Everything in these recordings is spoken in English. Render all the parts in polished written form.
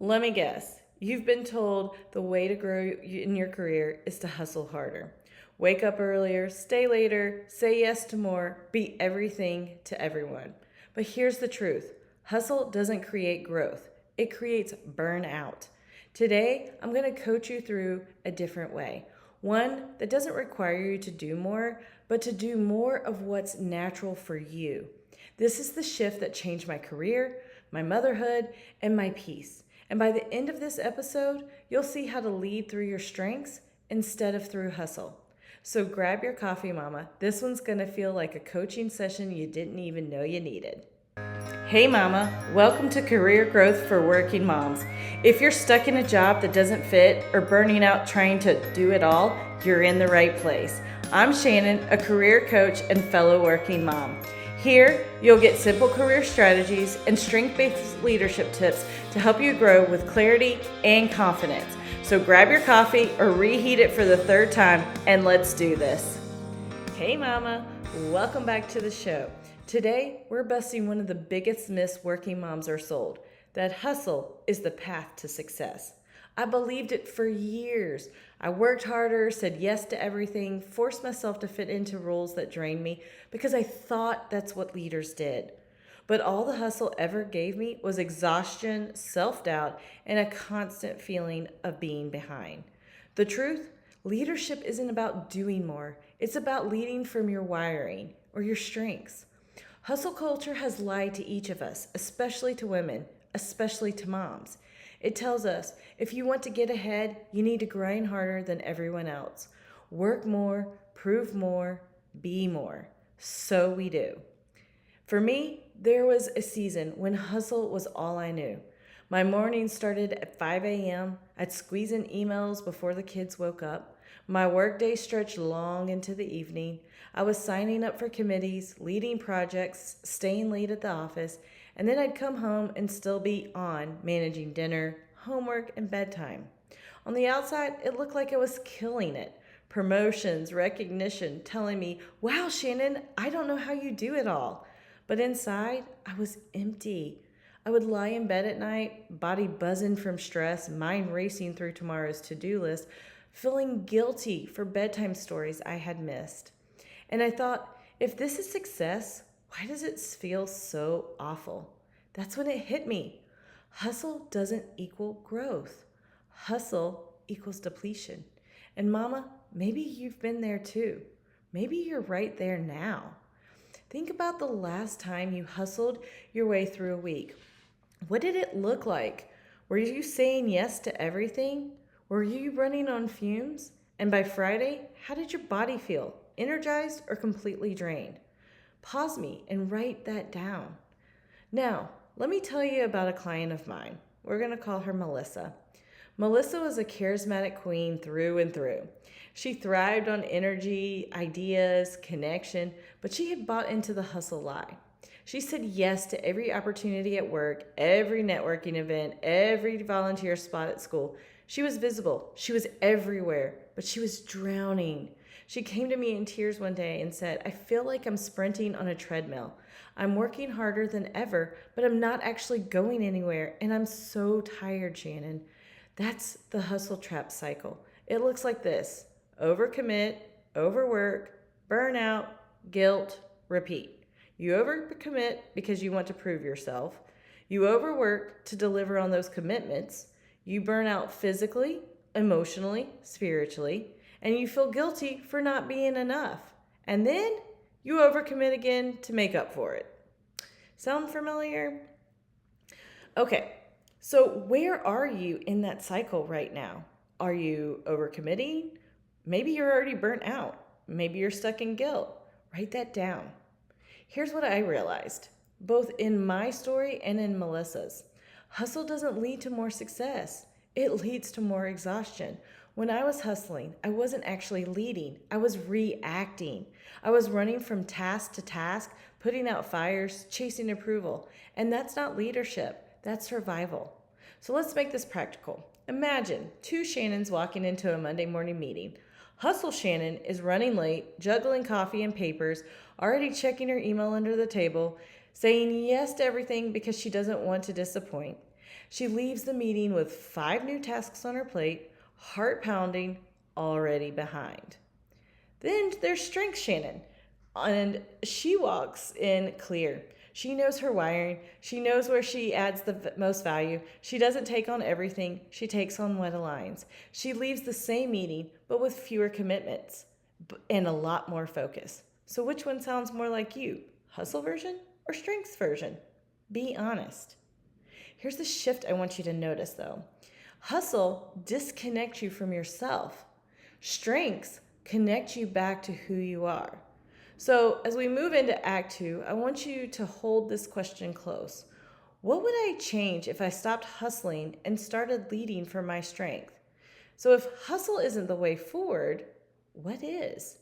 Let me guess. You've been told the way to grow in your career is to hustle harder. Wake up earlier, stay later, say yes to more, be everything to everyone. But here's the truth: hustle doesn't create growth, it creates burnout. Today, I'm going to coach you through a different way. One that doesn't require you to do more, but to do more of what's natural for you. This is the shift that changed my career, my motherhood, and my peace. And by the end of this episode, you'll see how to lead through your strengths instead of through hustle. So grab your coffee, mama. This one's gonna feel like a coaching session you didn't even know you needed. Hey, mama. Welcome to Career Growth for Working Moms. If you're stuck in a job that doesn't fit or burning out trying to do it all, you're in the right place. I'm Shannon, a career coach and fellow working mom. Here, you'll get simple career strategies and strength-based leadership tips to help you grow with clarity and confidence. So grab your coffee or reheat it for the third time and let's do this. Hey mama, welcome back to the show. Today, we're busting one of the biggest myths working moms are sold, that hustle is the path to success. I believed it for years. I worked harder, said yes to everything, forced myself to fit into roles that drained me because I thought that's what leaders did. But all the hustle ever gave me was exhaustion, self-doubt, and a constant feeling of being behind. The truth, leadership isn't about doing more. It's about leading from your wiring or your strengths. Hustle culture has lied to each of us, especially to women, especially to moms. It tells us if you want to get ahead, you need to grind harder than everyone else. Work more, prove more, be more. So we do. For me, there was a season when hustle was all I knew. My mornings started at 5 a.m. I'd squeeze in emails before the kids woke up. My workday stretched long into the evening. I was signing up for committees, leading projects, staying late at the office, and then I'd come home and still be on managing dinner, homework, and bedtime. On the outside, it looked like I was killing it. Promotions, recognition, telling me, wow, Shannon, I don't know how you do it all. But inside, I was empty. I would lie in bed at night, body buzzing from stress, mind racing through tomorrow's to-do list, feeling guilty for bedtime stories I had missed. And I thought, if this is success, why does it feel so awful? That's when it hit me. Hustle doesn't equal growth. Hustle equals depletion. And mama, maybe you've been there too. Maybe you're right there now. Think about the last time you hustled your way through a week. What did it look like? Were you saying yes to everything? Were you running on fumes? And by Friday, how did your body feel? Energized or completely drained? Pause me and write that down. Now, let me tell you about a client of mine. We're going to call her Melissa. Melissa was a charismatic queen through and through. She thrived on energy, ideas, connection, but she had bought into the hustle lie. She said yes to every opportunity at work, every networking event, every volunteer spot at school. She was visible. She was everywhere, but she was drowning. She came to me in tears one day and said, I feel like I'm sprinting on a treadmill. I'm working harder than ever, but I'm not actually going anywhere, and I'm so tired, Shannon. That's the hustle trap cycle. It looks like this: overcommit, overwork, burnout, guilt, repeat. You overcommit because you want to prove yourself. You overwork to deliver on those commitments. You burn out physically, emotionally, spiritually, and you feel guilty for not being enough. And then you overcommit again to make up for it. Sound familiar? Okay, so where are you in that cycle right now? Are you overcommitting? Maybe you're already burnt out. Maybe you're stuck in guilt. Write that down. Here's what I realized, both in my story and in Melissa's. Hustle doesn't lead to more success. It leads to more exhaustion. When I was hustling, I wasn't actually leading. I was reacting. I was running from task to task, putting out fires, chasing approval. And that's not leadership. That's survival. So let's make this practical. Imagine two Shannons walking into a Monday morning meeting. Hustle Shannon is running late, juggling coffee and papers, already checking her email under the table, saying yes to everything because she doesn't want to disappoint. She leaves the meeting with 5 new tasks on her plate, heart pounding, already behind. Then there's strength Shannon, and she walks in clear. She knows her wiring. She knows where she adds the most value. She doesn't take on everything. She takes on what aligns. She leaves the same meeting, but with fewer commitments and a lot more focus. So which one sounds more like you? Hustle version or strengths version? Be honest. Here's the shift I want you to notice though. Hustle disconnects you from yourself. Strengths connect you back to who you are. So as we move into Act 2, I want you to hold this question close. What would I change if I stopped hustling and started leading from my strength? So if hustle isn't the way forward, what is?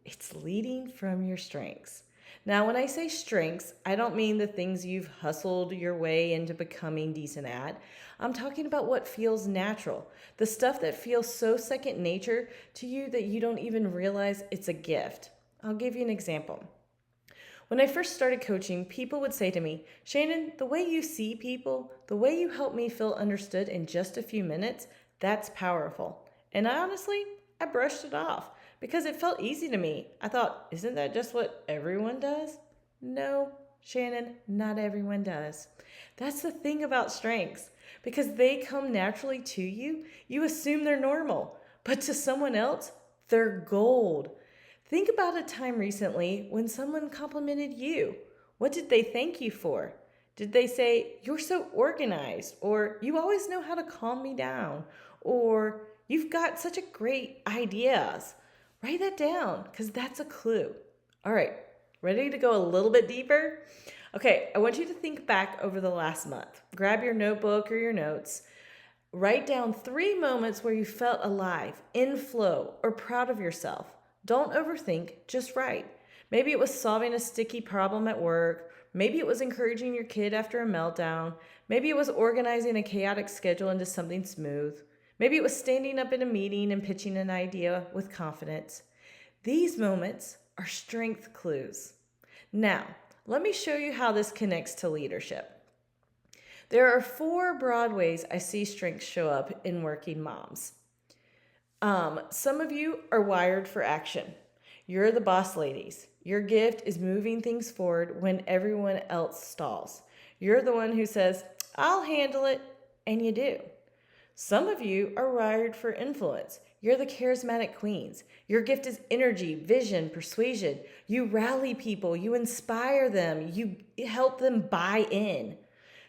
It's leading from your strengths. Now, when I say strengths, I don't mean the things you've hustled your way into becoming decent at. I'm talking about what feels natural, the stuff that feels so second nature to you that you don't even realize it's a gift. I'll give you an example. When I first started coaching, people would say to me, Shannon, the way you see people, the way you help me feel understood in just a few minutes, that's powerful. And I brushed it off because it felt easy to me. I thought, isn't that just what everyone does? No, Shannon, not everyone does. That's the thing about strengths. Because they come naturally to you, you assume they're normal. But to someone else, they're gold. Think about a time recently when someone complimented you. What did they thank you for? Did they say, you're so organized, or you always know how to calm me down, or you've got such a great ideas? Write that down because that's a clue. All right, ready to go a little bit deeper? Okay, I want you to think back over the last month. Grab your notebook or your notes. Write down 3 moments where you felt alive, in flow, or proud of yourself. Don't overthink, just write. Maybe it was solving a sticky problem at work. Maybe it was encouraging your kid after a meltdown. Maybe it was organizing a chaotic schedule into something smooth. Maybe it was standing up in a meeting and pitching an idea with confidence. These moments are strength clues. Now, let me show you how this connects to leadership. There are 4 broad ways I see strengths show up in working moms. Some of you are wired for action. You're the boss ladies. Your gift is moving things forward when everyone else stalls. You're the one who says, I'll handle it, and you do. Some of you are wired for influence. You're the charismatic queens. Your gift is energy, vision, persuasion. You rally people, you inspire them, you help them buy in.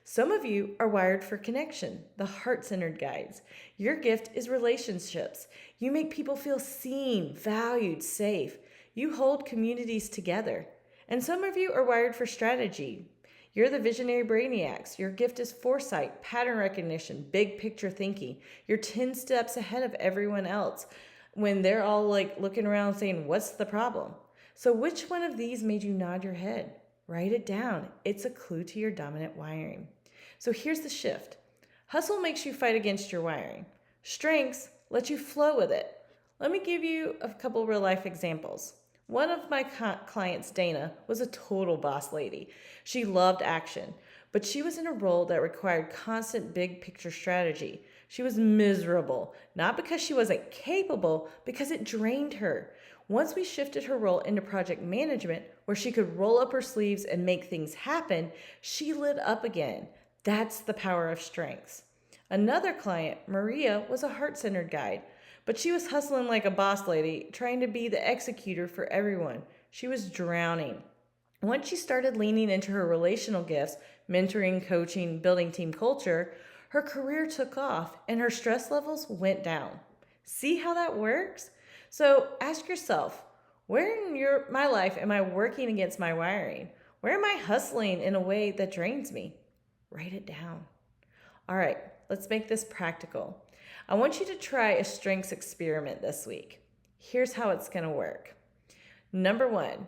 Some of you are wired for connection, the heart-centered guides. Your gift is relationships. You make people feel seen, valued, safe. You hold communities together. And some of you are wired for strategy. You're the visionary brainiacs. Your gift is foresight, pattern recognition, big picture thinking. You're 10 steps ahead of everyone else when they're all looking around saying, what's the problem? So which one of these made you nod your head? Write it down. It's a clue to your dominant wiring. So here's the shift. Hustle makes you fight against your wiring. Strengths let you flow with it. Let me give you a couple real life examples. One of my clients, Dana, was a total boss lady. She loved action, but she was in a role that required constant big picture strategy. She was miserable, not because she wasn't capable, because it drained her. Once we shifted her role into project management, where she could roll up her sleeves and make things happen, she lit up again. That's the power of strengths. Another client, Maria, was a heart-centered guide, but she was hustling like a boss lady, trying to be the executor for everyone. She was drowning. Once she started leaning into her relational gifts, mentoring, coaching, building team culture, her career took off and her stress levels went down. See how that works? So ask yourself, where in my life am I working against my wiring? Where am I hustling in a way that drains me? Write it down. All right, let's make this practical. I want you to try a strengths experiment this week. Here's how it's going to work. Number 1,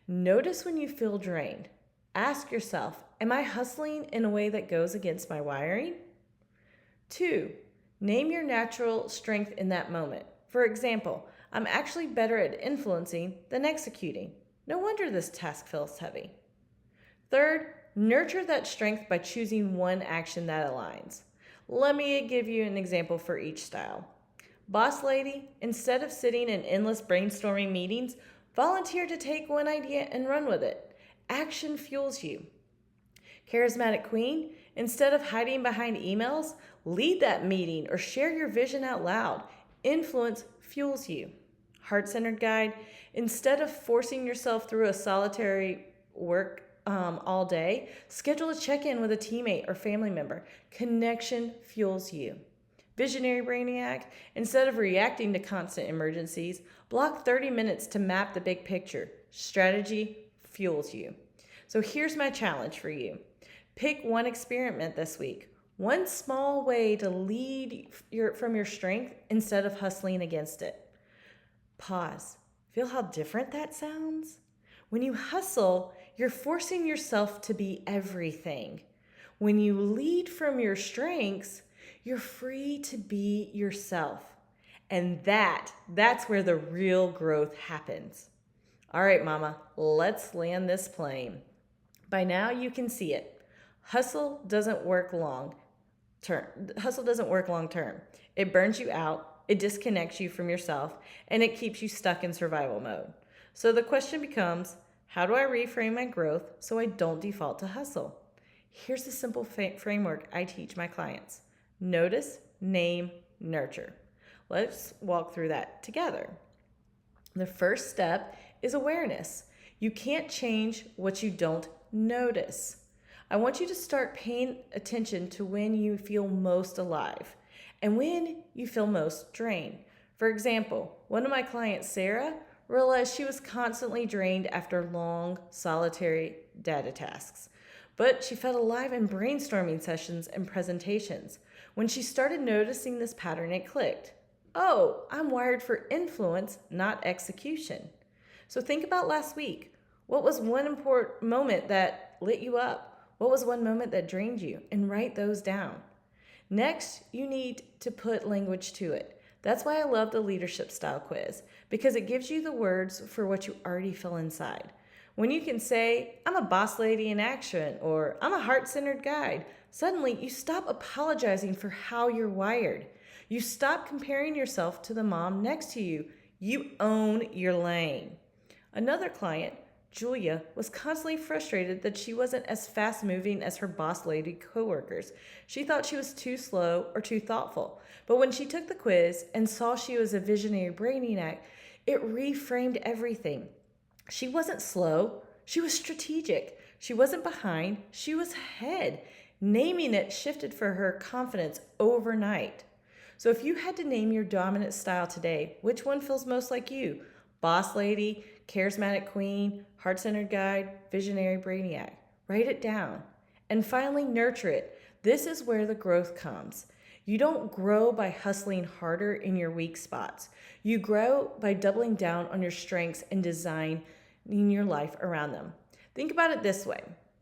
notice when you feel drained. Ask yourself, am I hustling in a way that goes against my wiring? 2, name your natural strength in that moment. For example, I'm actually better at influencing than executing. No wonder this task feels heavy. 3rd, nurture that strength by choosing one action that aligns. Let me give you an example for each style. Boss lady, instead of sitting in endless brainstorming meetings, volunteer to take one idea and run with it. Action fuels you. Charismatic queen, instead of hiding behind emails, lead that meeting or share your vision out loud. Influence fuels you. Heart-centered guide, instead of forcing yourself through a solitary work all day, schedule a check-in with a teammate or family member. Connection fuels you. Visionary brainiac, instead of reacting to constant emergencies, block 30 minutes to map the big picture. Strategy fuels you. So here's my challenge for you. Pick one experiment this week. One small way to lead from your strength instead of hustling against it. Pause. Feel how different that sounds? When you hustle, you're forcing yourself to be everything. When you lead from your strengths, you're free to be yourself. And that's where the real growth happens. All right, mama, let's land this plane. By now you can see it. Hustle doesn't work long term. It burns you out, it disconnects you from yourself, and it keeps you stuck in survival mode. So the question becomes, how do I reframe my growth so I don't default to hustle? Here's the simple framework I teach my clients. Notice, name, nurture. Let's walk through that together. The first step is awareness. You can't change what you don't notice. I want you to start paying attention to when you feel most alive and when you feel most drained. For example, one of my clients, Sarah, realized she was constantly drained after long, solitary data tasks. But she felt alive in brainstorming sessions and presentations. When she started noticing this pattern, it clicked. Oh, I'm wired for influence, not execution. So think about last week. What was one important moment that lit you up? What was one moment that drained you? And write those down. Next, you need to put language to it. That's why I love the leadership style quiz, because it gives you the words for what you already feel inside. When you can say, I'm a boss lady in action, or I'm a heart-centered guide, suddenly you stop apologizing for how you're wired. You stop comparing yourself to the mom next to you. You own your lane. Another client, Julia, was constantly frustrated that she wasn't as fast-moving as her boss lady coworkers. She thought she was too slow or too thoughtful. But when she took the quiz and saw she was a visionary brainiac, it reframed everything. She wasn't slow. She was strategic. She wasn't behind. She was ahead. Naming it shifted for her confidence overnight. So if you had to name your dominant style today, which one feels most like you? Boss lady, charismatic queen, heart-centered guide, visionary brainiac. Write it down. And finally, nurture it. This is where the growth comes. You don't grow by hustling harder in your weak spots. You grow by doubling down on your strengths and designing your life around them. Think about it this way.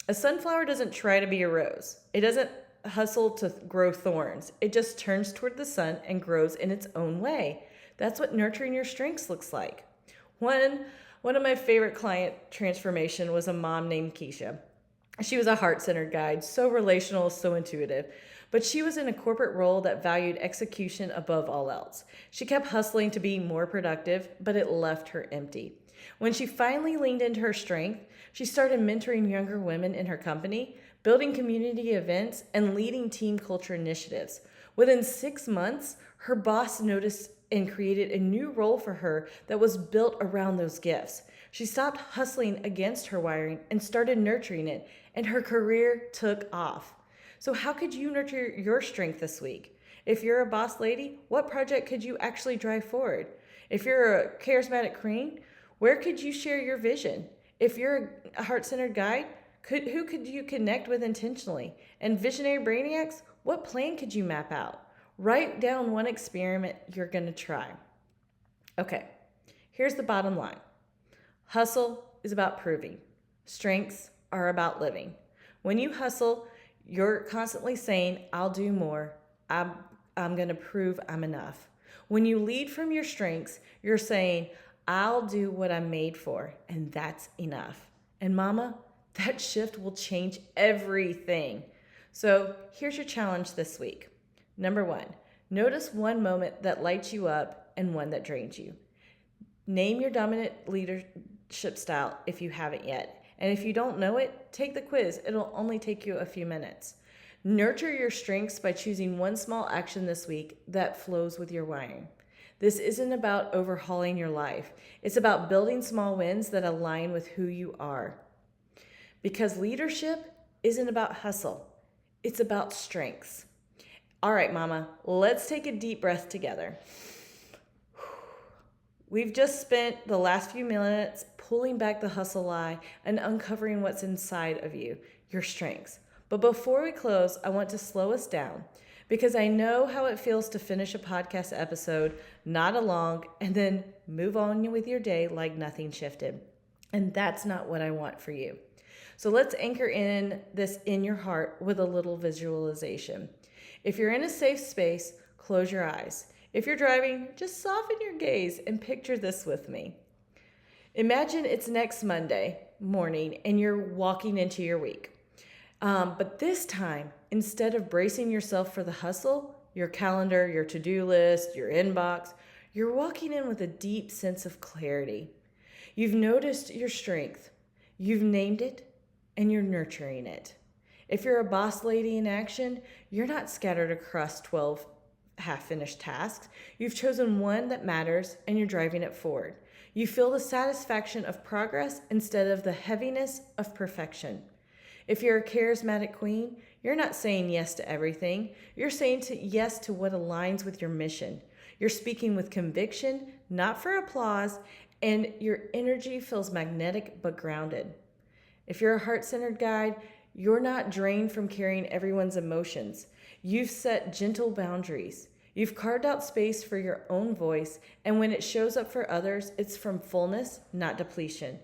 A sunflower doesn't try to be a rose. It doesn't hustle to grow thorns. It just turns toward the sun and grows in its own way. That's what nurturing your strengths looks like. One of my favorite client transformation was a mom named Keisha. She was a heart-centered guide, so relational, so intuitive. But she was in a corporate role that valued execution above all else. She kept hustling to be more productive, but it left her empty. When she finally leaned into her strength, she started mentoring younger women in her company, building community events, and leading team culture initiatives. Within 6 months, her boss noticed and created a new role for her that was built around those gifts. She stopped hustling against her wiring and started nurturing it, and her career took off. So how could you nurture your strength this week? If you're a boss lady, what project could you actually drive forward? If you're a charismatic queen, where could you share your vision? If you're a heart-centered guide, who could you connect with intentionally? And visionary brainiacs, what plan could you map out? Write down one experiment you're going to try. Okay, here's the bottom line. Hustle is about proving. Strengths are about living. When you hustle, you're constantly saying, I'll do more. I'm going to prove I'm enough. When you lead from your strengths, you're saying, I'll do what I'm made for, and that's enough. And mama, That shift will change everything. So here's your challenge this week. Number 1, notice one moment that lights you up and one that drains you. Name your dominant leadership style if you haven't yet. And if you don't know it, take the quiz. It'll only take you a few minutes. Nurture your strengths by choosing one small action this week that flows with your wiring. This isn't about overhauling your life. It's about building small wins that align with who you are. Because leadership isn't about hustle. It's about strengths. All right, mama, let's take a deep breath together. We've just spent the last few minutes pulling back the hustle lie and uncovering what's inside of you, your strengths. But before we close, I want to slow us down because I know how it feels to finish a podcast episode, nod along, and then move on with your day like nothing shifted. And that's not what I want for you. So let's anchor in this in your heart with a little visualization. If you're in a safe space, close your eyes. If you're driving, just soften your gaze and picture this with me. Imagine it's next Monday morning and you're walking into your week. But this time, instead of bracing yourself for the hustle, your calendar, your to-do list, your inbox, you're walking in with a deep sense of clarity. You've noticed your strength, you've named it, and you're nurturing it. If you're a boss lady in action, you're not scattered across 12 half-finished tasks. You've chosen one that matters and you're driving it forward. You feel the satisfaction of progress instead of the heaviness of perfection. If you're a charismatic queen, you're not saying yes to everything. You're saying yes to what aligns with your mission. You're speaking with conviction, not for applause, and your energy feels magnetic but grounded. If you're a heart-centered guide, you're not drained from carrying everyone's emotions. You've set gentle boundaries. You've carved out space for your own voice, and when it shows up for others, it's from fullness, not depletion.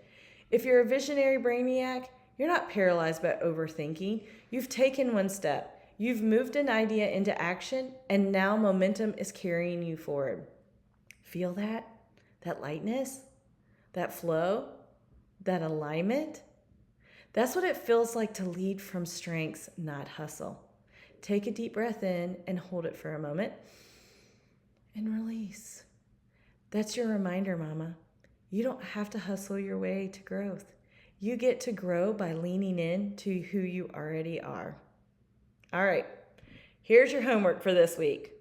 If you're a visionary brainiac, you're not paralyzed by overthinking. You've taken one step. You've moved an idea into action, and now momentum is carrying you forward. Feel that? That lightness? That flow? That alignment? That's what it feels like to lead from strengths, not hustle. Take a deep breath in and hold it for a moment and release. That's your reminder, mama. You don't have to hustle your way to growth. You get to grow by leaning in to who you already are. All right, here's your homework for this week.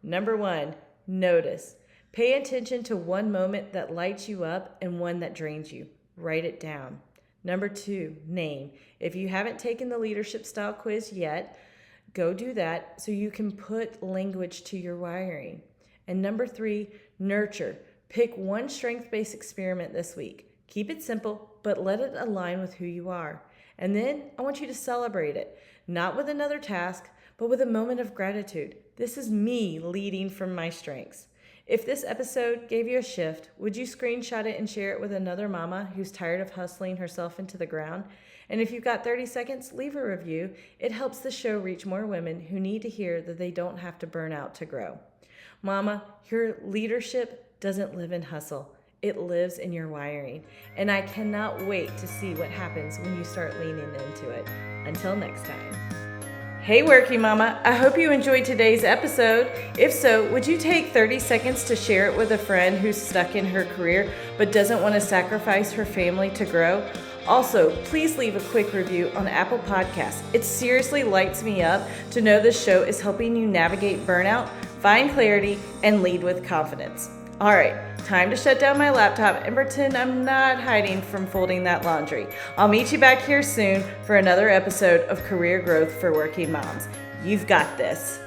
Number 1, notice. Pay attention to one moment that lights you up and one that drains you. Write it down. Number 2, name. If you haven't taken the leadership style quiz yet, go do that so you can put language to your wiring. And number 3, nurture. Pick one strength-based experiment this week. Keep it simple, but let it align with who you are. And then I want you to celebrate it, not with another task, but with a moment of gratitude. This is me leading from my strengths. If this episode gave you a shift, would you screenshot it and share it with another mama who's tired of hustling herself into the ground? And if you've got 30 seconds, leave a review. It helps the show reach more women who need to hear that they don't have to burn out to grow. Mama, your leadership doesn't live in hustle. It lives in your wiring. And I cannot wait to see what happens when you start leaning into it. Until next time. Hey Working Mama, I hope you enjoyed today's episode. If so, would you take 30 seconds to share it with a friend who's stuck in her career but doesn't want to sacrifice her family to grow? Also, please leave a quick review on Apple Podcasts. It seriously lights me up to know this show is helping you navigate burnout, find clarity, and lead with confidence. All right, time to shut down my laptop and pretend I'm not hiding from folding that laundry. I'll meet you back here soon for another episode of Career Growth for Working Moms. You've got this.